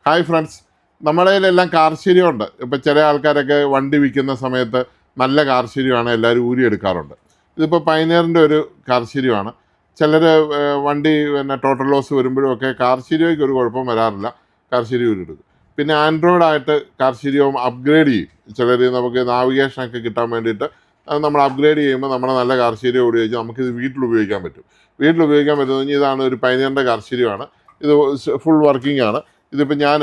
Hi friends, നമ്മുടെ കയ്യിലെല്ലാം കാർഷിര്യമുണ്ട്. ഇപ്പം ചില ആൾക്കാരൊക്കെ വണ്ടി വിൽക്കുന്ന സമയത്ത് നല്ല കാർഷിര്യമാണ് എല്ലാവരും ഊരിയെടുക്കാറുണ്ട്. ഇതിപ്പോൾ പൈനീറിൻ്റെ ഒരു കാർഷിര്യമാണ്. ചിലർ വണ്ടി പിന്നെ ടോട്ടൽ ലോസ് വരുമ്പോഴൊക്കെ കാർഷിര്യയ്ക്ക് ഒരു കുഴപ്പം വരാറില്ല, കാർഷിര്യം ഊരിയെടുക്കും. പിന്നെ ആൻഡ്രോയിഡായിട്ട് കാർഷിര്യവും അപ്ഗ്രേഡ് ചെയ്യും. ചിലർ നമുക്ക് നാവിഗേഷനൊക്കെ കിട്ടാൻ വേണ്ടിയിട്ട് അത് നമ്മൾ അപ്ഗ്രേഡ് ചെയ്യുമ്പോൾ നമ്മുടെ നല്ല കാർഷിര്യം ഉപയോഗിച്ച് നമുക്കിത് വീട്ടിൽ ഉപയോഗിക്കാൻ പറ്റും. വീട്ടിൽ ഉപയോഗിക്കാൻ പറ്റുന്നത് ഇതാണ് ഒരു പൈനീറിൻ്റെ കാർഷിര്യമാണ്. ഇത് ഫുൾ വർക്കിംഗ് ആണ്. ഇതിപ്പോൾ ഞാൻ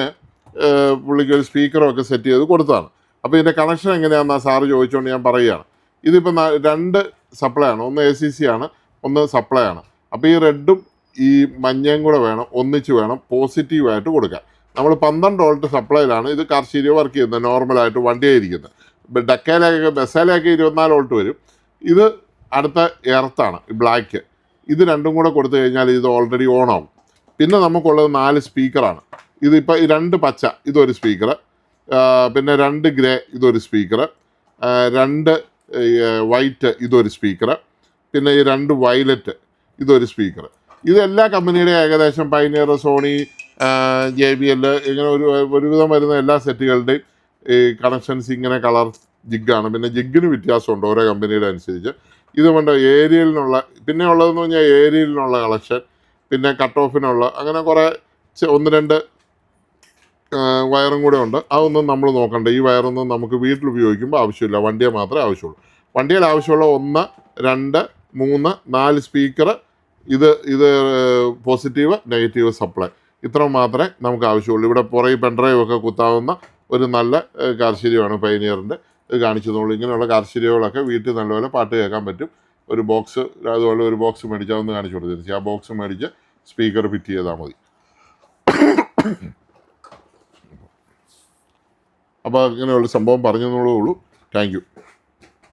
പുള്ളിക്ക് ഒരു സ്പീക്കറൊക്കെ സെറ്റ് ചെയ്ത് കൊടുത്തതാണ്. അപ്പോൾ ഇതിൻ്റെ കണക്ഷൻ എങ്ങനെയാണെന്ന് സാറ് ചോദിച്ചുകൊണ്ട് ഞാൻ പറയുകയാണ്. ഇതിപ്പോൾ രണ്ട് സപ്ലൈ ആണ്, ഒന്ന് ACC ആണ്, ഒന്ന് സപ്ലൈ ആണ്. അപ്പോൾ ഈ റെഡും ഈ മഞ്ഞയും കൂടെ വേണം, ഒന്നിച്ച് വേണം പോസിറ്റീവായിട്ട് കൊടുക്കാൻ. നമ്മൾ 12 വോൾട്ട് സപ്ലൈയിലാണ് ഇത് കാർഷിര്യം വർക്ക് ചെയ്യുന്നത്, നോർമലായിട്ട് വണ്ടിയായിരിക്കുന്നത്. ഡക്കയിലൊക്കെ ബസ്സയിലൊക്കെ 24 വോൾട്ട് വരും. ഇത് അടുത്ത എർത്താണ്, ബ്ലാക്ക്. ഇത് രണ്ടും കൂടെ കൊടുത്തു കഴിഞ്ഞാൽ ഇത് ഓൾറെഡി ഓൺ ആവും. പിന്നെ നമുക്കുള്ളത് 4 സ്പീക്കറാണ്. ഇതിപ്പോൾ ഈ 2 പച്ച ഇതൊരു സ്പീക്കർ, പിന്നെ 2 ഗ്രേ ഇതൊരു സ്പീക്കർ, 2 വൈറ്റ് ഇതൊരു സ്പീക്കർ, പിന്നെ ഈ 2 വയലറ്റ് ഇതൊരു സ്പീക്കർ. ഇതെല്ലാ കമ്പനിയുടെ ഏകദേശം പൈനീർ, സോണി, JBL ഇങ്ങനെ ഒരുവിധം വരുന്ന എല്ലാ സെറ്റുകളുടെയും ഈ കണക്ഷൻസ് ഇങ്ങനെ കളർ ജിഗാണ്. പിന്നെ ജിഗിന് വ്യത്യാസമുണ്ട് ഓരോ കമ്പനിയുടെ അനുസരിച്ച്. ഇതുകൊണ്ട് ഏരിയലിനുള്ള, പിന്നെ ഉള്ളതെന്ന് പറഞ്ഞാൽ ഏരിയലിനുള്ള കളക്ഷൻ, പിന്നെ കട്ട് ഓഫിനുള്ള, അങ്ങനെ കുറേ 1-2 വയറും കൂടെ ഉണ്ട്. അതൊന്നും നമ്മൾ നോക്കണ്ട. ഈ വയറൊന്നും നമുക്ക് വീട്ടിൽ ഉപയോഗിക്കുമ്പോൾ ആവശ്യമില്ല, വണ്ടിയെ മാത്രമേ ആവശ്യമുള്ളൂ. വണ്ടിയിൽ ആവശ്യമുള്ള 1, 2, 3, 4 സ്പീക്കർ, ഇത് പോസിറ്റീവ് നെഗറ്റീവ് സപ്ലൈ, ഇത്ര മാത്രമേ നമുക്ക് ആവശ്യമുള്ളൂ. ഇവിടെ പുറകെ പെൻഡ്രൈവ് ഒക്കെ കുത്താവുന്ന ഒരു നല്ല കാർഷിര്യമാണ് പൈനിയറിൻ്റെ. ഇത് കാണിച്ചതുള്ളൂ. ഇങ്ങനെയുള്ള കാർഷിര്യകളൊക്കെ വീട്ടിൽ നല്ലപോലെ പാട്ട് കേൾക്കാൻ പറ്റും. ഒരു ബോക്സ്, അതുപോലെ ഒരു ബോക്സ് മേടിച്ചാൽ കാണിച്ചു കൊടുത്തിരിച്ചു. ആ ബോക്സ് മേടിച്ച് സ്പീക്കർ ഫിറ്റ് ചെയ്താൽ മതി. അപ്പോൾ ഇങ്ങനെയുള്ള സംഭവം പറഞ്ഞെന്നുള്ളേ ഉള്ളൂ. Thank you.